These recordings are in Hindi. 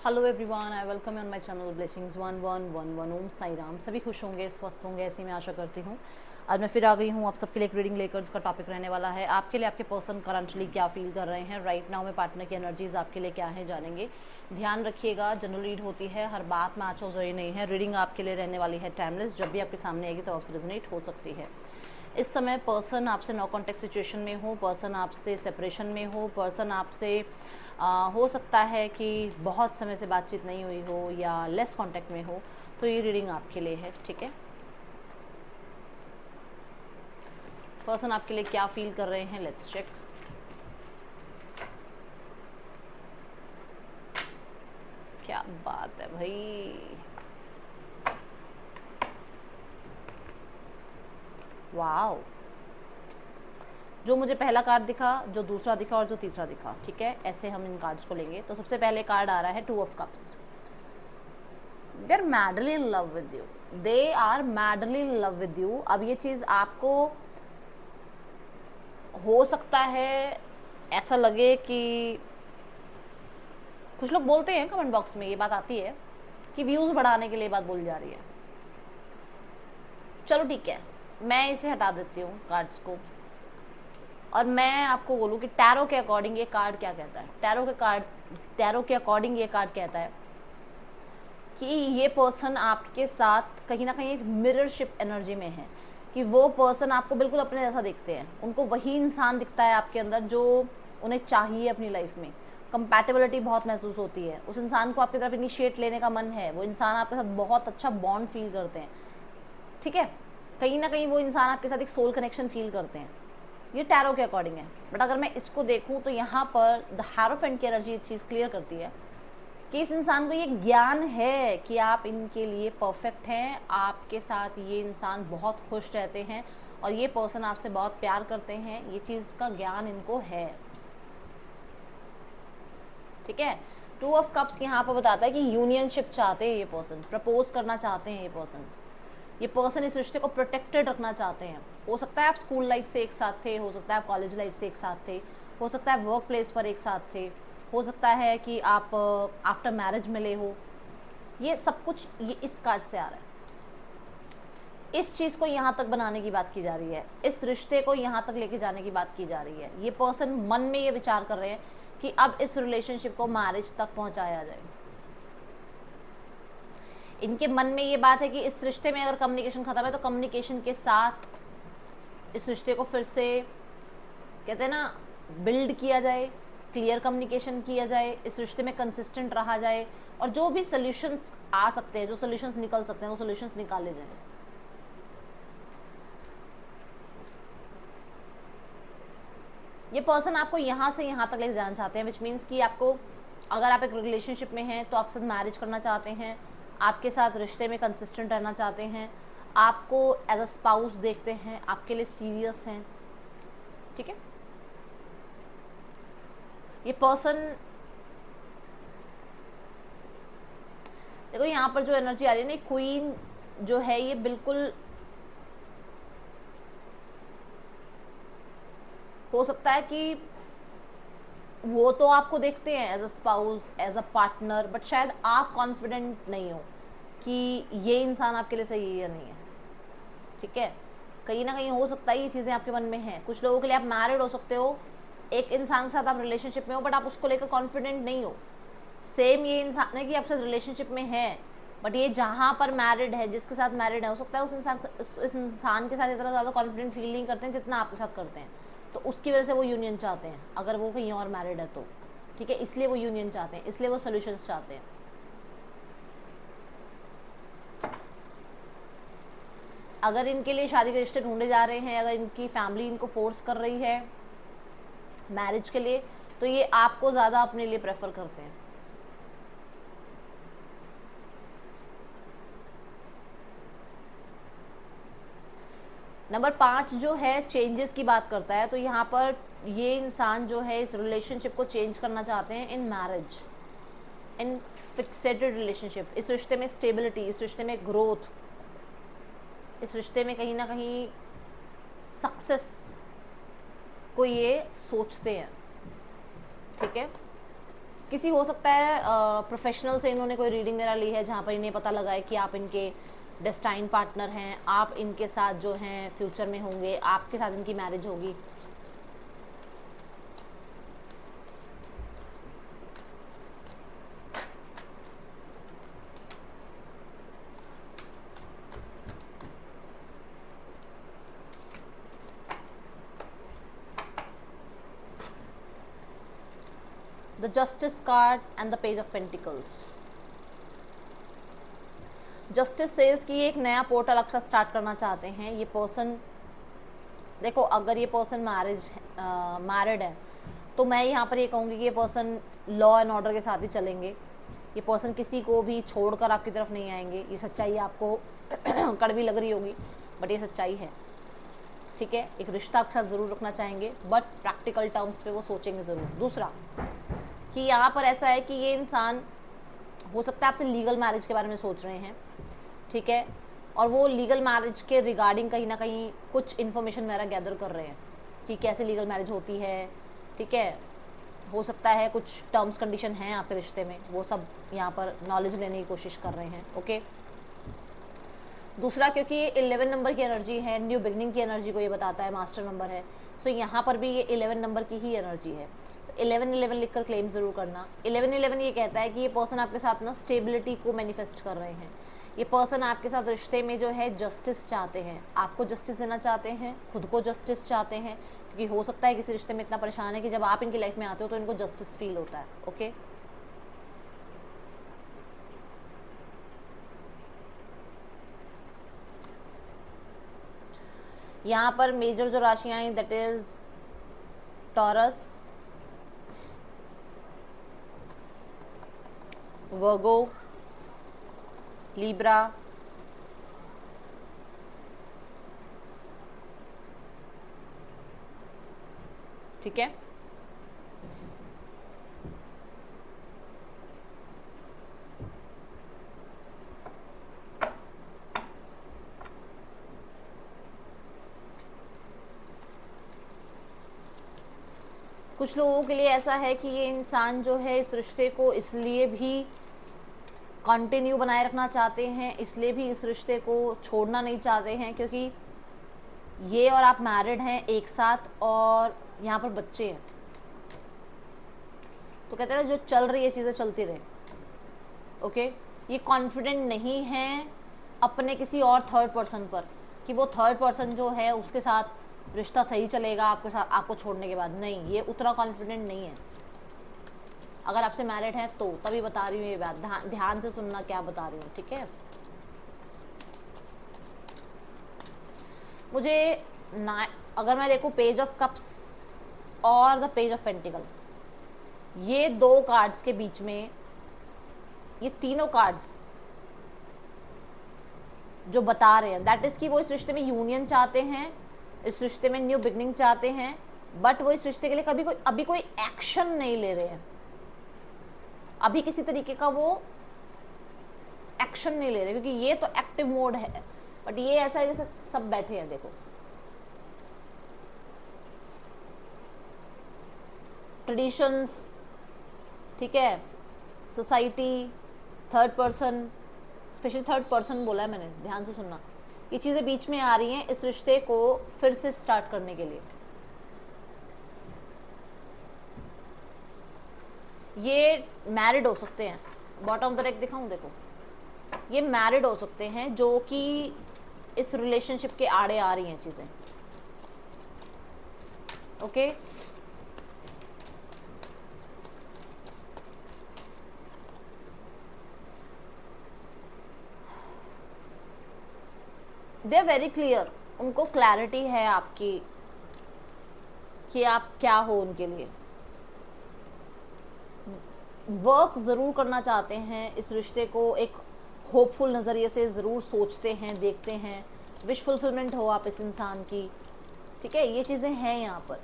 Hello everyone, I welcome on my channel blessings 1111। ओम साई राम। सभी खुश होंगे, स्वस्थ होंगे, ऐसी मैं आशा करती हूँ। आज मैं फिर आ गई हूँ आप सबके लिए एक रीडिंग लेकर। इसका टॉपिक रहने वाला है आपके लिए आपके पर्सन करंटली क्या फील कर रहे हैं राइट नाउ में। पार्टनर की एनर्जीज आपके लिए क्या है जानेंगे। ध्यान रखिएगा, जनरल रीड होती है, हर बात मैच हो जरूरी नहीं है। रीडिंग आपके लिए रहने वाली है टाइमलेस, जब भी आपके सामने आएगी तो आपसे रेजोनेट हो सकती है। इस समय पर्सन आपसे नो कॉन्टेक्ट सिचुएशन में हो, पर्सन आपसे सेपरेशन में हो, पर्सन आपसे हो सकता है कि बहुत समय से बातचीत नहीं हुई हो या लेस कांटेक्ट में हो, तो ये रीडिंग आपके लिए है। ठीक है, पर्सन आपके लिए क्या फील कर रहे हैं, लेट्स चेक। क्या बात है भाई, वाओ। जो मुझे पहला कार्ड दिखा, जो दूसरा दिखा और जो तीसरा दिखा, ठीक है, ऐसे हम इन कार्ड्स को लेंगे। तो सबसे पहले कार्ड आ रहा है two of cups. They are madly in love with you, they are madly in love with you. अब ये चीज़ आपको हो सकता है ऐसा लगे कि कुछ लोग बोलते हैं कमेंट बॉक्स में, ये बात आती है कि व्यूज़ बढ़ाने के लिए बात बोली जा रही है। चलो ठीक है, मैं इसे हटा देती हूँ कार्ड्स को, और मैं आपको बोलूँ कि टैरो के अकॉर्डिंग ये कार्ड क्या कहता है। टैरो के अकॉर्डिंग ये कार्ड कहता है कि ये पर्सन आपके साथ कहीं ना कहीं एक मिररशिप एनर्जी में है, कि वो पर्सन आपको बिल्कुल अपने जैसा देखते हैं। उनको वही इंसान दिखता है आपके अंदर जो उन्हें चाहिए अपनी लाइफ में। कंपैटिबिलिटी बहुत महसूस होती है, उस इंसान को आपकी तरफ इनिशिएट लेने का मन है, वो इंसान आपके साथ बहुत अच्छा बॉन्ड फील करते हैं। ठीक है, कहीं ना कहीं वो इंसान आपके साथ एक सोल कनेक्शन फील करते हैं। ये टैरो के अकॉर्डिंग है, बट अगर मैं इसको देखूं तो यहाँ पर द हेरोफेंट की एनर्जी एक चीज़ क्लियर करती है कि इस इंसान को ये ज्ञान है कि आप इनके लिए परफेक्ट हैं, आपके साथ ये इंसान बहुत खुश रहते हैं और ये पर्सन आपसे बहुत प्यार करते हैं। ये चीज़ का ज्ञान इनको है। ठीक है, टू ऑफ कप्स यहाँ पर बताता है कि यूनियनशिप चाहते हैं ये पर्सन, प्रपोज करना चाहते हैं ये पर्सन इस रिश्ते को प्रोटेक्टेड रखना चाहते हैं। हो सकता है आप स्कूल लाइफ से एक साथ थे, हो सकता है आप कॉलेज लाइफ से एक साथ थे, हो सकता है वर्क प्लेस पर एक साथ थे, हो सकता है कि आप आफ्टर मैरिज मिले हो। ये सब कुछ ये इस कार्ड से आ रहा है। इस चीज़ को यहाँ तक बनाने की बात की जा रही है, इस रिश्ते को यहाँ तक लेके जाने की बात की जा रही है। ये पर्सन मन में ये विचार कर रहे हैं कि अब इस रिलेशनशिप को मैरिज तक पहुँचाया जाए। इनके मन में ये बात है कि इस रिश्ते में अगर कम्युनिकेशन खत्म है तो कम्युनिकेशन के साथ इस रिश्ते को फिर से, कहते हैं ना, बिल्ड किया जाए, क्लियर कम्युनिकेशन किया जाए, इस रिश्ते में कंसिस्टेंट रहा जाए, और जो भी सोल्यूशंस आ सकते हैं, जो सोल्यूशंस निकल सकते हैं, वो सोल्यूशंस निकाले जाए। ये पर्सन आपको यहाँ से यहाँ तक लेके जाना चाहते हैं, विच मीन्स कि आपको, अगर आप एक रिलेशनशिप में हैं तो आपसे मैरिज करना चाहते हैं, आपके साथ रिश्ते में कंसिस्टेंट रहना चाहते हैं, आपको एज अ स्पाउस देखते हैं, आपके लिए सीरियस हैं। ठीक है, ये पर्सन, देखो यहाँ पर जो एनर्जी आ रही है ना, क्वीन जो है ये बिल्कुल हो सकता है कि वो तो आपको देखते हैं as a spouse, as a partner, but शायद आप कॉन्फिडेंट नहीं हो कि ये इंसान आपके लिए सही है या नहीं है। ठीक है, कहीं ना कहीं हो सकता है ये चीज़ें आपके मन में हैं। कुछ लोगों के लिए आप मैरिड हो सकते हो, एक इंसान के साथ आप रिलेशनशिप में हो, बट आप उसको लेकर कॉन्फिडेंट नहीं हो। सेम ये इंसान है कि आपसे रिलेशनशिप में है, बट ये जहाँ पर मैरिड है, जिसके साथ मैरिड है, हो सकता है उस इंसान के साथ इतना ज़्यादा कॉन्फिडेंट फील नहीं करते हैं जितना आपके साथ करते हैं। तो उसकी वजह से वो यूनियन चाहते हैं, अगर वो कहीं और मैरिड है तो। ठीक है, इसलिए वो यूनियन चाहते हैं, इसलिए वो सोल्यूशंस चाहते हैं। अगर इनके लिए शादी के रिश्ते ढूंढे जा रहे हैं, अगर इनकी फैमिली इनको फोर्स कर रही है मैरिज के लिए, तो ये आपको ज़्यादा अपने लिए प्रेफर करते हैं। नंबर 5 जो है चेंजेस की बात करता है, तो यहाँ पर ये इंसान जो है इस रिलेशनशिप को चेंज करना चाहते हैं in marriage, in fixated relationship. इस रिश्ते में स्टेबिलिटी, इस रिश्ते में ग्रोथ, इस रिश्ते में कहीं ना कहीं सक्सेस को ये सोचते हैं। ठीक है, किसी हो सकता है प्रोफेशनल से इन्होंने कोई रीडिंग वगैरह ली है जहाँ पर इन्हें पता लगा है कि आप इनके डेस्टाइन पार्टनर हैं, आप इनके साथ जो हैं फ्यूचर में होंगे, आपके साथ इनकी मैरिज होगी। The Justice card and the Page of Pentacles. Justice says कि ये एक नया पोर्टल अक्सर स्टार्ट करना चाहते हैं। ये पर्सन, देखो अगर ये पर्सन मैरिड है तो मैं यहाँ पर ये कहूँगी कि ये पर्सन लॉ एंड ऑर्डर के साथ ही चलेंगे। ये पर्सन किसी को भी छोड़कर आपकी तरफ नहीं आएंगे। ये सच्चाई आपको कड़वी लग रही होगी बट ये सच्चाई है, ठीक है। एक रिश्ता आपके साथ ज़रूर रखना चाहेंगे बट प्रैक्टिकल टर्म्स पे वो सोचेंगे ज़रूर। दूसरा कि यहाँ पर ऐसा है कि ये इंसान हो सकता है आपसे लीगल मैरिज के बारे में सोच रहे हैं, ठीक है, और वो लीगल मैरिज के रिगार्डिंग कहीं ना कहीं कुछ इन्फॉर्मेशन वगैरह गैदर कर रहे हैं कि कैसे लीगल मैरिज होती है, ठीक है। हो सकता है कुछ टर्म्स कंडीशन हैं आपके रिश्ते में, वो सब यहाँ पर नॉलेज लेने की कोशिश कर रहे हैं, ओके। दूसरा क्योंकि ये 11 नंबर की एनर्जी है, न्यू बिगनिंग की एनर्जी को ये बताता है, मास्टर नंबर है, सो यहाँ पर भी ये 11 नंबर की ही एनर्जी है। 11-11 लिखकर क्लेम जरूर करना। 11-11 ये कहता है कि ये पर्सन आपके साथ ना स्टेबिलिटी को मैनिफेस्ट कर रहे हैं। ये पर्सन आपके साथ रिश्ते में जो है जस्टिस चाहते हैं, आपको जस्टिस देना चाहते हैं, खुद को जस्टिस चाहते हैं, क्योंकि हो सकता है किसी रिश्ते में इतना परेशान है कि जब आप इनकी लाइफ में आते हो तो इनको जस्टिस फील होता है, ओके। यहाँ पर मेजर जो राशियां हैं that is taurus, Virgo, Libra, ठीक है। कुछ लोगों के लिए ऐसा है कि ये इंसान जो है इस रिश्ते को इसलिए भी कंटिन्यू बनाए रखना चाहते हैं, इसलिए भी इस रिश्ते को छोड़ना नहीं चाहते हैं क्योंकि ये और आप मैरिड हैं एक साथ और यहाँ पर बच्चे हैं, तो कहते हैं जो चल रही है चीज़ें चलती रहे, ओके। ये कॉन्फिडेंट नहीं है अपने किसी और थर्ड पर्सन पर कि वो थर्ड पर्सन जो है उसके साथ रिश्ता सही चलेगा आपके साथ, आपको छोड़ने के बाद, नहीं, ये उतना कॉन्फिडेंट नहीं है। अगर आपसे मैरिड है तो तभी बता रही हूँ ये बात, ध्यान से सुनना क्या बता रही हूँ, ठीक है। मुझे ना अगर मैं देखूँ पेज ऑफ कप्स और द पेज ऑफ पेंटिकल, ये दो कार्ड्स के बीच में, ये तीनों कार्ड्स जो बता रहे हैं दैट इज कि वो इस रिश्ते में यूनियन चाहते हैं, इस रिश्ते में न्यू बिगनिंग चाहते हैं, बट वो इस रिश्ते के लिए अभी कोई एक्शन नहीं ले रहे हैं, अभी किसी तरीके का वो एक्शन नहीं ले रहे, क्योंकि ये तो एक्टिव मोड है बट ये ऐसा है जैसे सब बैठे हैं। देखो ट्रेडिशंस, ठीक है, society, third person, specially third person बोला है मैंने, ध्यान से सुनना, ये चीज़ें बीच में आ रही हैं इस रिश्ते को फिर से स्टार्ट करने के लिए। ये मैरिड हो सकते हैं, बॉटम ऑफ द डेक दिखाऊं, देखो ये मैरिड हो सकते हैं जो कि इस रिलेशनशिप के आड़े आ रही हैं चीज़ें, okay. They are very clear, उनको क्लैरिटी है आपकी कि आप क्या हो उनके लिए। वर्क ज़रूर करना चाहते हैं, इस रिश्ते को एक होपफुल नज़रिए से ज़रूर सोचते हैं, देखते हैं, विश फुलफिलमेंट हो आप इस इंसान की, ठीक है। ये चीज़ें हैं यहाँ पर।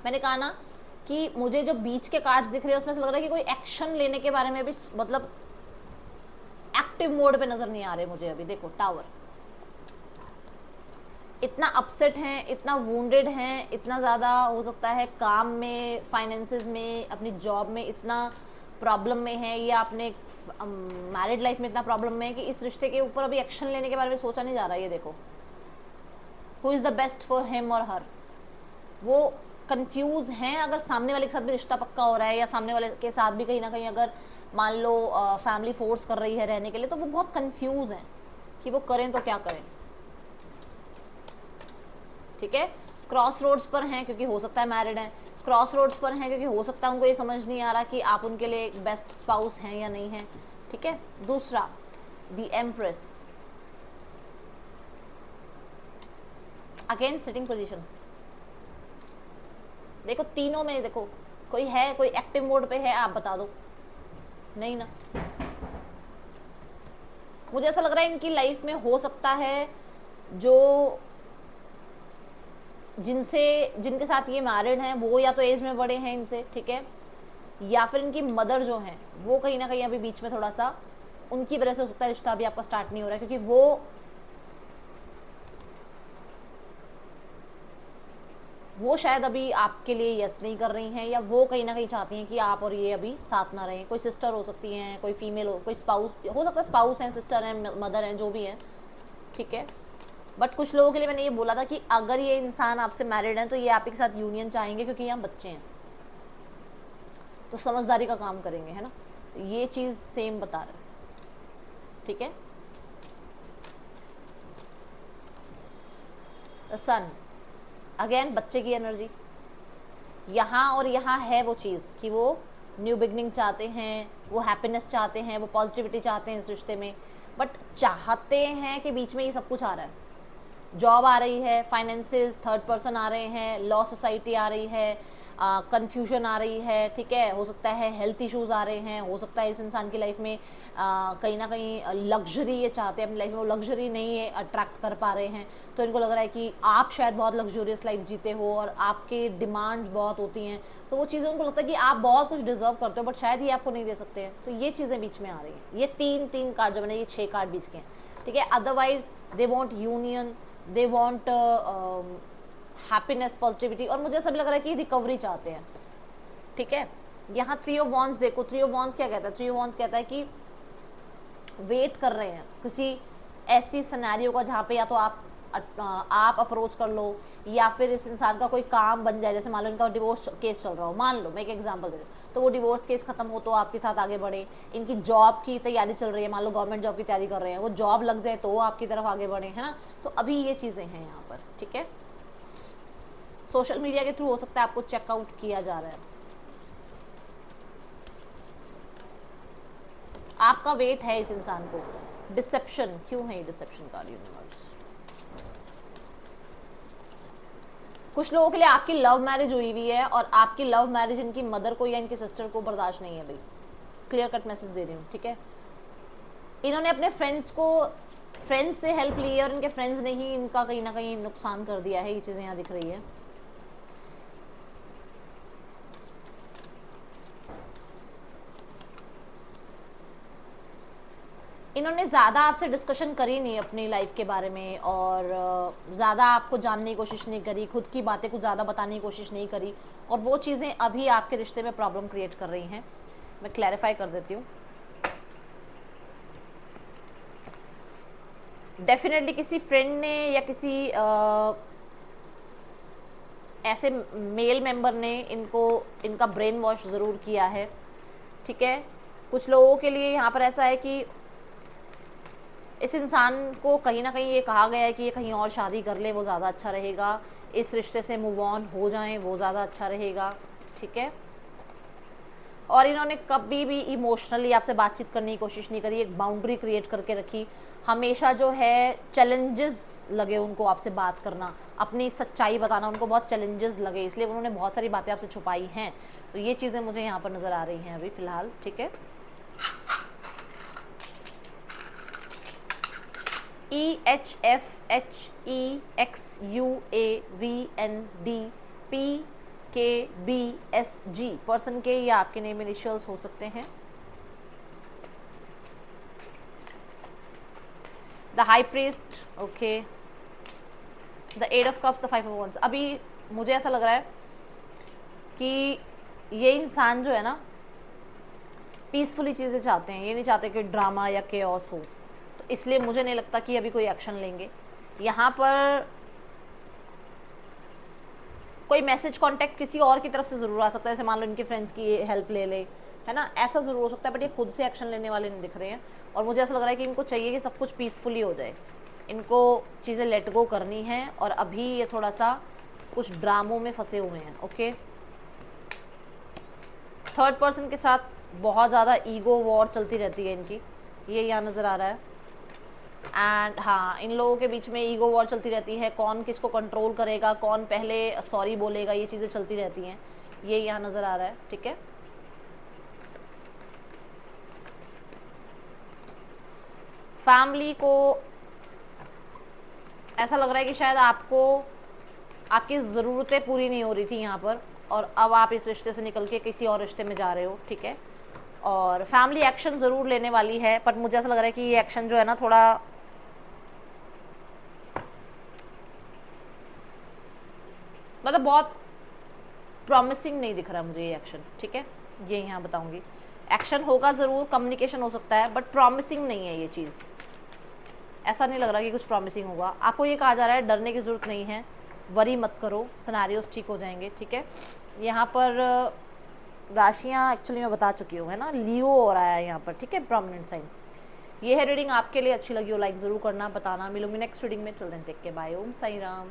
मैंने कहा ना कि मुझे जो बीच के कार्ड्स दिख रहे हैं उसमें से लग रहा है कि कोई एक्शन लेने के बारे में भी मतलब एक्टिव मोड पे नज़र नहीं आ रहे मुझे अभी। देखो टावर, इतना अपसेट हैं, इतना वुंडेड हैं, इतना ज़्यादा हो सकता है काम में, फाइनेंसेस में, अपनी जॉब में इतना प्रॉब्लम में है, या अपने मैरिड लाइफ में इतना प्रॉब्लम में है कि इस रिश्ते के ऊपर अभी एक्शन लेने के बारे में सोचा नहीं जा रहा है। ये देखो, who is the best for him और हर, वो कंफ्यूज हैं। अगर सामने वाले के साथ भी रिश्ता पक्का हो रहा है, या सामने वाले के साथ भी कहीं ना कहीं अगर मान लो फैमिली फोर्स कर रही है रहने के लिए, तो वो बहुत कंफ्यूज हैं कि वो करें तो क्या करें। ठीक है, क्रॉस रोड्स पर हैं क्योंकि हो सकता है मैरिड हैं, क्रॉस रोड्स पर हैं क्योंकि हो सकता है उनको ये समझ नहीं आ रहा कि आप उनके लिए एक बेस्ट स्पाउस हैं या नहीं हैं। ठीक है, दूसरा the empress, again sitting position. देखो तीनों में, देखो कोई है, कोई एक्टिव मोड पे है, आप बता दो। नहीं ना, मुझे ऐसा लग रहा है इनकी लाइफ में हो सकता है जो जिनके साथ ये मैरिड हैं वो या तो एज में बड़े हैं इनसे, ठीक है, या फिर इनकी मदर जो हैं वो कहीं ना कहीं अभी बीच में थोड़ा सा उनकी वजह से हो सकता है रिश्ता अभी आपका स्टार्ट नहीं हो रहा है, क्योंकि वो शायद अभी आपके लिए यस नहीं कर रही हैं, या वो कहीं ना कहीं चाहती हैं कि आप और ये अभी साथ ना रहें। कोई सिस्टर हो सकती हैं, कोई फीमेल हो, कोई स्पाउस हो सकता है, स्पाउस हैं, सिस्टर हैं, मदर हैं, जो भी हैं। ठीक है, बट कुछ लोगों के लिए मैंने ये बोला था कि अगर ये इंसान आपसे मैरिड है तो ये आपके साथ यूनियन चाहेंगे, क्योंकि यहाँ बच्चे हैं तो समझदारी का काम करेंगे, है ना। ये चीज़ सेम बता रहे हैं। ठीक है, सन अगेन बच्चे की एनर्जी यहाँ और यहाँ है। वो चीज़ कि वो न्यू बिगनिंग चाहते हैं, वो हैप्पीनेस चाहते हैं, वो पॉजिटिविटी चाहते हैं इस रिश्ते में, बट चाहते हैं कि बीच में ये सब कुछ आ रहा है। जॉब आ रही है, फाइनेंसेस, थर्ड पर्सन आ रहे हैं, लॉ सोसाइटी आ रही है, कंफ्यूजन आ रही है। ठीक है, हो सकता है हेल्थ इश्यूज आ रहे हैं, हो सकता है इस इंसान की लाइफ में कहीं ना कहीं लग्जरी ये चाहते हैं अपनी लाइफ में, वो लग्जरी नहीं है, अट्रैक्ट कर पा रहे हैं। तो इनको लग रहा है कि आप शायद बहुत लग्जरियस लाइफ जीते हो और आपके डिमांड बहुत होती हैं, तो वो चीज़ें उनको लगता है कि आप बहुत कुछ डिजर्व करते हो, बट शायद ये आपको नहीं दे सकते हैं। तो ये चीज़ें बीच में आ रही हैं। ये तीन कार्ड जो मैंने, ये 6 कार्ड बीच के हैं। ठीक है, otherwise they want union, they want happiness, positivity, और मुझे ऐसा भी लग रहा है कि रिकवरी चाहते हैं। ठीक है, यहाँ 3 ऑफ वॉन्ड्स देखो, 3 ऑफ वॉन्ड्स क्या कहता है? 3 ऑफ वॉन्ड्स कहता है कि वेट कर रहे हैं किसी ऐसी सिनेरियो का जहाँ पे या तो आप अप्रोच कर लो, या फिर इस इंसान का कोई काम बन जाए। जैसे मान लो इनका डिवोर्स केस चल रहा हो, मान लो, मैं एक एग्जांपल दे रही हूँ, तो वो डिवोर्स केस खत्म हो तो आपके साथ आगे बढ़े। इनकी जॉब की तैयारी चल रही है, मान लो गवर्नमेंट जॉब की तैयारी कर रहे हैं, वो जॉब लग जाए तो आपकी तरफ आगे बढ़े, है ना। तो अभी ये चीज़ें हैं यहाँ पर। ठीक है, सोशल मीडिया के थ्रू हो सकता है आपको चेकआउट किया जा रहा है, आपका वेट है इस इंसान को। डिसेप्शन, क्यों है ये डिसेप्शन का यूनिवर्स? कुछ लोगों के लिए आपकी लव मैरिज हुई हुई है और आपकी लव मैरिज इनकी मदर को या इनकी सिस्टर को बर्दाश्त नहीं है भाई, क्लियर कट मैसेज दे रही हूँ। ठीक है, इन्होंने अपने फ्रेंड्स से हेल्प ली है और इनके फ्रेंड्स ने ही इनका कहीं ना कहीं नुकसान कर दिया है। ये चीज़ें यहाँ दिख रही है। इन्होंने ज़्यादा आपसे डिस्कशन करी नहीं अपनी लाइफ के बारे में, और ज़्यादा आपको जानने की कोशिश नहीं करी, खुद की बातें कुछ ज़्यादा बताने की कोशिश नहीं करी, और वो चीज़ें अभी आपके रिश्ते में प्रॉब्लम क्रिएट कर रही हैं। मैं क्लैरिफाई कर देती हूँ। डेफिनेटली किसी फ्रेंड ने या किसी ऐसे मेल मेंबर ने इनका ब्रेन वॉश ज़रूर किया है। ठीक है, कुछ लोगों के लिए यहाँ पर ऐसा है कि इस इंसान को कहीं ना कहीं ये कहा गया है कि ये कहीं और शादी कर ले, वो ज़्यादा अच्छा रहेगा, इस रिश्ते से मूव ऑन हो जाएं, वो ज़्यादा अच्छा रहेगा। ठीक है, और इन्होंने कभी भी इमोशनली आपसे बातचीत करने की कोशिश नहीं करी, एक बाउंड्री क्रिएट करके रखी। हमेशा जो है चैलेंजेस लगे उनको आपसे बात करना, अपनी सच्चाई बताना उनको बहुत चैलेंजेस लगे, इसलिए उन्होंने बहुत सारी बातें आपसे छुपाई हैं। तो ये चीज़ें मुझे यहाँ पर नज़र आ रही हैं अभी फ़िलहाल। ठीक है, EHFHEXUAVNDPKBSG पर्सन के या आपके नेम इनिशियल्स हो सकते हैं। The high priest, okay, the 8 of cups, the 5 of wands। अभी मुझे ऐसा लग रहा है कि ये इंसान जो है ना पीसफुली चीज़ें चाहते हैं, ये नहीं चाहते कि ड्रामा या केओस हो, तो इसलिए मुझे नहीं लगता कि अभी कोई एक्शन लेंगे। यहाँ पर कोई मैसेज कांटेक्ट किसी और की तरफ से ज़रूर आ सकता है, जैसे मान लो इनके फ्रेंड्स की हेल्प ले ले, है ना, ऐसा ज़रूर हो सकता है, बट ये खुद से एक्शन लेने वाले नहीं दिख रहे हैं। और मुझे ऐसा लग रहा है कि इनको चाहिए कि सब कुछ पीसफुली हो जाए, इनको चीज़ें लेट गो करनी है, और अभी ये थोड़ा सा कुछ ड्रामों में फंसे हुए हैं। ओके, थर्ड पर्सन के साथ बहुत ज़्यादा ईगो वॉर चलती रहती है इनकी, ये यहाँ नज़र आ रहा है। एंड हाँ, इन लोगों के बीच में ईगो वॉर चलती रहती है, कौन किसको कंट्रोल करेगा, कौन पहले सॉरी बोलेगा, ये चीज़ें चलती रहती हैं, ये यहाँ नज़र आ रहा है। ठीक है, फैमिली को ऐसा लग रहा है कि शायद आपको आपकी ज़रूरतें पूरी नहीं हो रही थी यहाँ पर, और अब आप इस रिश्ते से निकल के किसी और रिश्ते में जा रहे हो। ठीक है, और फैमिली एक्शन ज़रूर लेने वाली है, पर मुझे ऐसा लग रहा है कि ये एक्शन जो है ना थोड़ा मतलब बहुत प्रॉमिसिंग नहीं दिख रहा मुझे ये एक्शन। ठीक है, ये यहाँ बताऊंगी, एक्शन होगा ज़रूर, कम्युनिकेशन हो सकता है, बट प्रॉमिसिंग नहीं है ये चीज़। ऐसा नहीं लग रहा कि कुछ प्रॉमिसिंग होगा। आपको ये कहा जा रहा है डरने की ज़रूरत नहीं है, वरी मत करो, सिनेरियोस ठीक हो जाएंगे। ठीक है, यहाँ पर राशियाँ एक्चुअली मैं बता चुकी हूँ, है ना, लियो हो रहा है यहाँ पर। ठीक है, प्रोमिनेंट साइन। ये है रीडिंग, आपके लिए अच्छी लगी हो लाइक ज़रूर करना, बताना। मिलूंगी नेक्स्ट रीडिंग में, चल दें, टेक के, बाय, ओम साई राम।